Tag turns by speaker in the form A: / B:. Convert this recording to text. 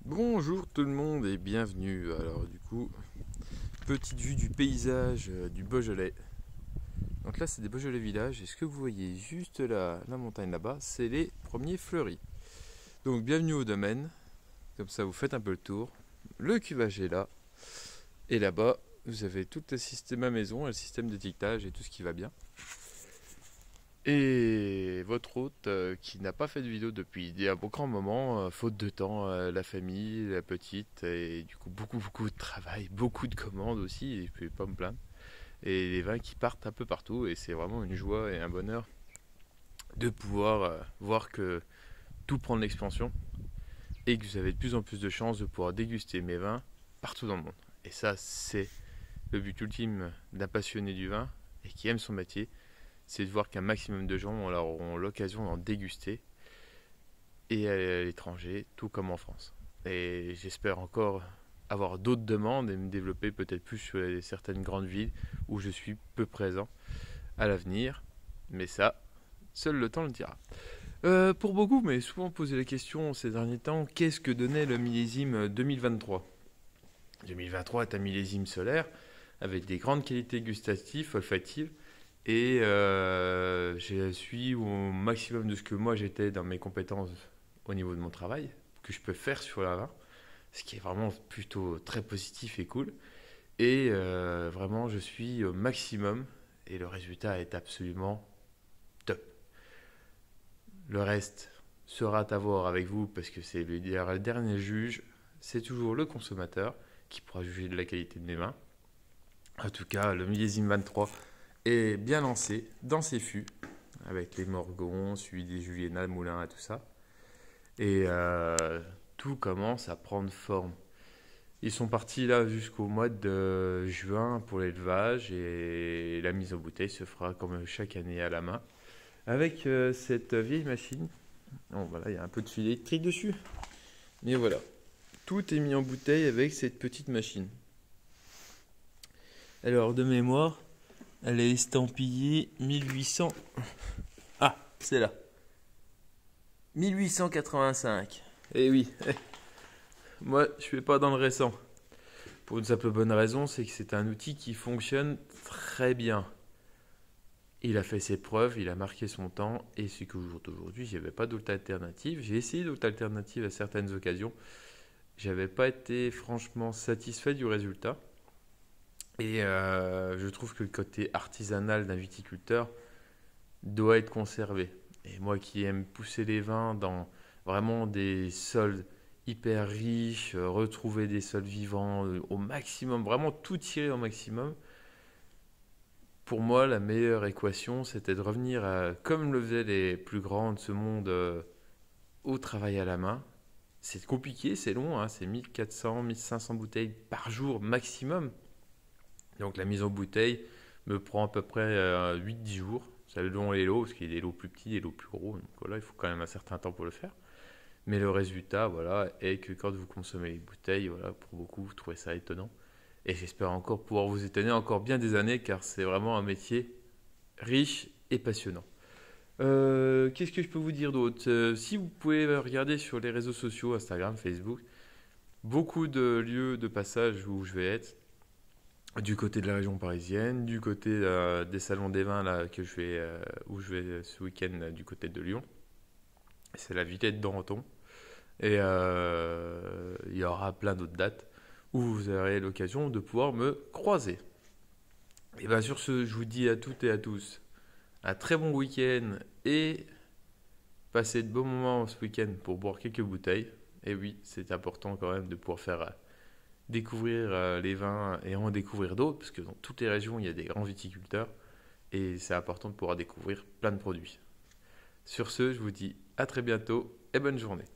A: Bonjour tout le monde et bienvenue. Alors du coup, petite vue du paysage du Beaujolais. Donc là c'est des Beaujolais villages et ce que vous voyez juste là, la montagne là-bas, c'est les premiers fleuris. Donc bienvenue au domaine, comme ça vous faites un peu le tour. Le cuvage est là et là-bas vous avez tout le système à maison, le système d'étiquetage et tout ce qui va bien. Et votre hôte qui n'a pas fait de vidéo depuis un bon grand moment, faute de temps, la famille, la petite, et du coup beaucoup de travail, beaucoup de commandes aussi, et je ne peux pas me plaindre. Et les vins qui partent un peu partout, et c'est vraiment une joie et un bonheur de pouvoir voir que tout prend de l'expansion, et que vous avez de plus en plus de chances de pouvoir déguster mes vins partout dans le monde. Et ça, c'est le but ultime d'un passionné du vin, et qui aime son métier, c'est de voir qu'un maximum de gens auront l'occasion d'en déguster, et à l'étranger, tout comme en France. Et j'espère encore avoir d'autres demandes et me développer peut-être plus sur certaines grandes villes où je suis peu présent à l'avenir. Mais ça, seul le temps le dira. Pour beaucoup, mais souvent posé la question ces derniers temps, qu'est-ce que donnait le millésime 2023 2023 est un millésime solaire avec des grandes qualités gustatives, olfatives, et je suis au maximum de ce que moi j'étais dans mes compétences au niveau de mon travail, que je peux faire sur la vin, ce qui est vraiment plutôt très positif et cool. Et vraiment, je suis au maximum et le résultat est absolument top. Le reste sera à voir avec vous parce que c'est le dernier juge, c'est toujours le consommateur qui pourra juger de la qualité de mes vins. En tout cas, le millésime 23 est bien lancé dans ses fûts avec les Morgons, suivi des Juliénas, Moulins et tout ça. Et tout commence à prendre forme. Ils sont partis là jusqu'au mois de juin pour l'élevage et la mise en bouteille se fera comme chaque année à la main avec cette vieille machine. Bon, voilà, il y a un peu de fil électrique dessus, mais voilà, tout est mis en bouteille avec cette petite machine. Alors de mémoire, elle est estampillée 1800. Ah, c'est là. 1885. Eh oui, moi je suis pas dans le récent. Pour une simple bonne raison, c'est que c'est un outil qui fonctionne très bien. Il a fait ses preuves, il a marqué son temps, et c'est qu'au jour d'aujourd'hui, il n'y avait pas d'autre alternative. J'ai essayé d'autres alternatives à certaines occasions. J'avais pas été franchement satisfait du résultat. Et je trouve que le côté artisanal d'un viticulteur doit être conservé. Et moi qui aime pousser les vins dans vraiment des sols hyper riches, retrouver des sols vivants au maximum, vraiment tout tirer au maximum, pour moi, la meilleure équation, c'était de revenir à, comme le faisaient les plus grands de ce monde, au travail à la main. C'est compliqué, c'est long, hein, c'est 1400, 1500 bouteilles par jour maximum. Donc la mise en bouteille me prend à peu près 8-10 jours. Selon les lots, parce qu'il y a des lots plus petits, des lots plus gros. Donc voilà, il faut quand même un certain temps pour le faire. Mais le résultat, voilà, est que quand vous consommez les bouteilles, voilà, pour beaucoup, vous trouvez ça étonnant. Et j'espère encore pouvoir vous étonner encore bien des années, car c'est vraiment un métier riche et passionnant. Qu'est-ce que je peux vous dire d'autre? Si vous pouvez regarder sur les réseaux sociaux, Instagram, Facebook, beaucoup de lieux de passage où je vais être, du côté de la région parisienne, du côté des salons des vins là, que je vais, où je vais ce week-end du côté de Lyon. C'est la Villette d'Oranton. Et il y aura plein d'autres dates où vous aurez l'occasion de pouvoir me croiser. Et bien sur ce, je vous dis à toutes et à tous un très bon week-end et passez de bons moments ce week-end pour boire quelques bouteilles. Et oui, c'est important quand même de pouvoir faire découvrir les vins et en découvrir d'autres, parce que dans toutes les régions, il y a des grands viticulteurs et c'est important de pouvoir découvrir plein de produits. Sur ce, je vous dis à très bientôt et bonne journée.